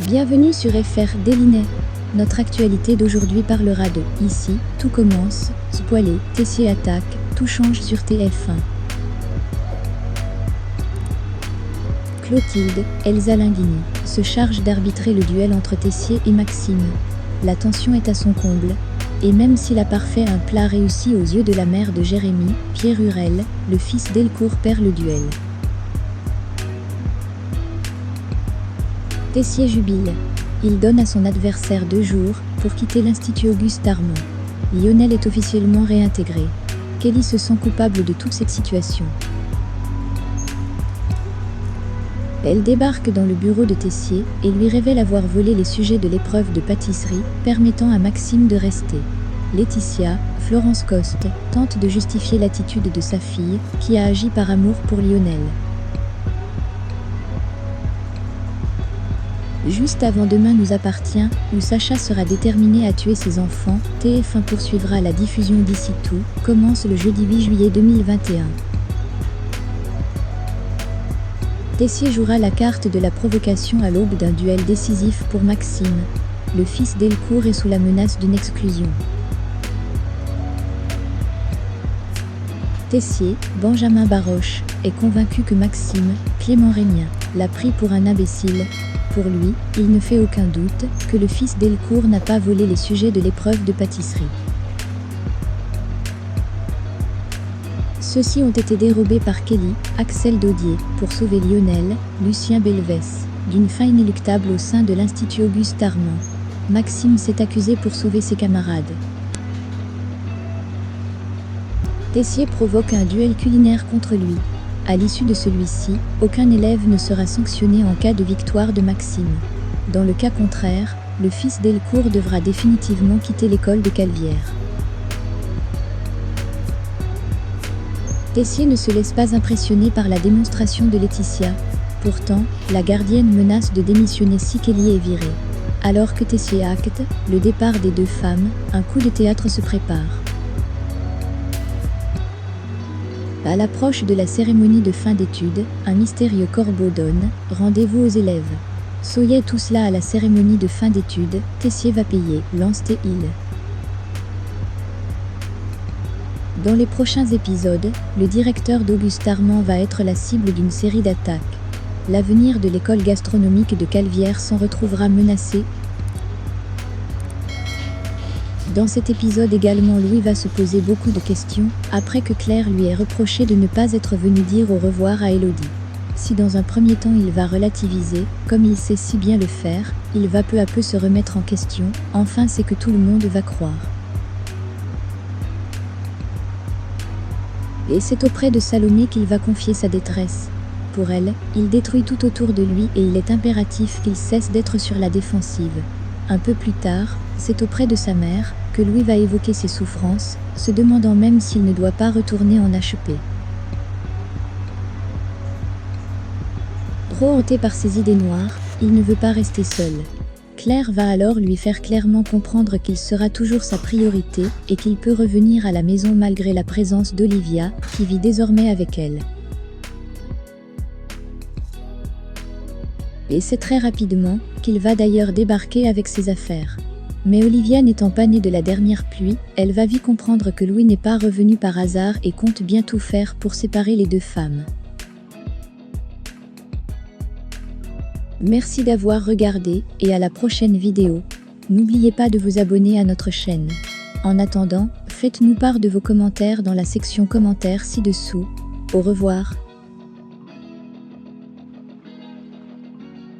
Bienvenue sur FR Délinet. Notre actualité d'aujourd'hui parlera de « Ici, tout commence », spoilé, Tessier attaque, tout change sur TF1. Clotilde, Elsa Linguini, se charge d'arbitrer le duel entre Tessier et Maxime. La tension est à son comble, et même s'il a parfait un plat réussi aux yeux de la mère de Jérémy, Pierre Hurel, le fils d'Elcourt perd le duel. Tessier jubile. Il donne à son adversaire 2 jours pour quitter l'Institut Auguste Armand. Lionel est officiellement réintégré. Kelly se sent coupable de toute cette situation. Elle débarque dans le bureau de Tessier et lui révèle avoir volé les sujets de l'épreuve de pâtisserie, permettant à Maxime de rester. Laetitia, Florence Coste, tente de justifier l'attitude de sa fille, qui a agi par amour pour Lionel. Juste avant Demain nous appartient, où Sacha sera déterminé à tuer ses enfants, TF1 poursuivra la diffusion d'Ici tout, commence le jeudi 8 juillet 2021. Tessier jouera la carte de la provocation à l'aube d'un duel décisif pour Maxime. Le fils d'Elcourt est sous la menace d'une exclusion. Tessier, Benjamin Baroche, est convaincu que Maxime, Clément Régnien, l'a pris pour un imbécile. Pour lui, il ne fait aucun doute que le fils d'Elcourt n'a pas volé les sujets de l'épreuve de pâtisserie. Ceux-ci ont été dérobés par Kelly, Axel Daudier, pour sauver Lionel, Lucien Belvès, d'une fin inéluctable au sein de l'Institut Auguste Armand. Maxime s'est accusé pour sauver ses camarades. Tessier provoque un duel culinaire contre lui. À l'issue de celui-ci, aucun élève ne sera sanctionné en cas de victoire de Maxime. Dans le cas contraire, le fils d'Elcourt devra définitivement quitter l'école de Calvière. Tessier ne se laisse pas impressionner par la démonstration de Laetitia. Pourtant, la gardienne menace de démissionner si Kelly est virée. Alors que Tessier acte le départ des 2 femmes, un coup de théâtre se prépare. À l'approche de la cérémonie de fin d'études, un mystérieux corbeau donne rendez-vous aux élèves. Soyez tous là à la cérémonie de fin d'études, Tessier va payer, lance T-Il. Dans les prochains épisodes, le directeur d'Auguste Armand va être la cible d'une série d'attaques. L'avenir de l'école gastronomique de Calvière s'en retrouvera menacé. Dans cet épisode également, Louis va se poser beaucoup de questions, après que Claire lui ait reproché de ne pas être venu dire au revoir à Élodie. Si dans un premier temps il va relativiser, comme il sait si bien le faire, il va peu à peu se remettre en question, enfin c'est que tout le monde va croire. Et c'est auprès de Salomé qu'il va confier sa détresse. Pour elle, il détruit tout autour de lui et il est impératif qu'il cesse d'être sur la défensive. Un peu plus tard, c'est auprès de sa mère que Louis va évoquer ses souffrances, se demandant même s'il ne doit pas retourner en HP. Trop hanté par ses idées noires, il ne veut pas rester seul. Claire va alors lui faire clairement comprendre qu'il sera toujours sa priorité et qu'il peut revenir à la maison malgré la présence d'Olivia, qui vit désormais avec elle. Et c'est très rapidement qu'il va d'ailleurs débarquer avec ses affaires. Mais Olivia n'étant pas née de la dernière pluie, elle va vite comprendre que Louis n'est pas revenu par hasard et compte bien tout faire pour séparer les 2 femmes. Merci d'avoir regardé et à la prochaine vidéo. N'oubliez pas de vous abonner à notre chaîne. En attendant, faites-nous part de vos commentaires dans la section commentaires ci-dessous. Au revoir.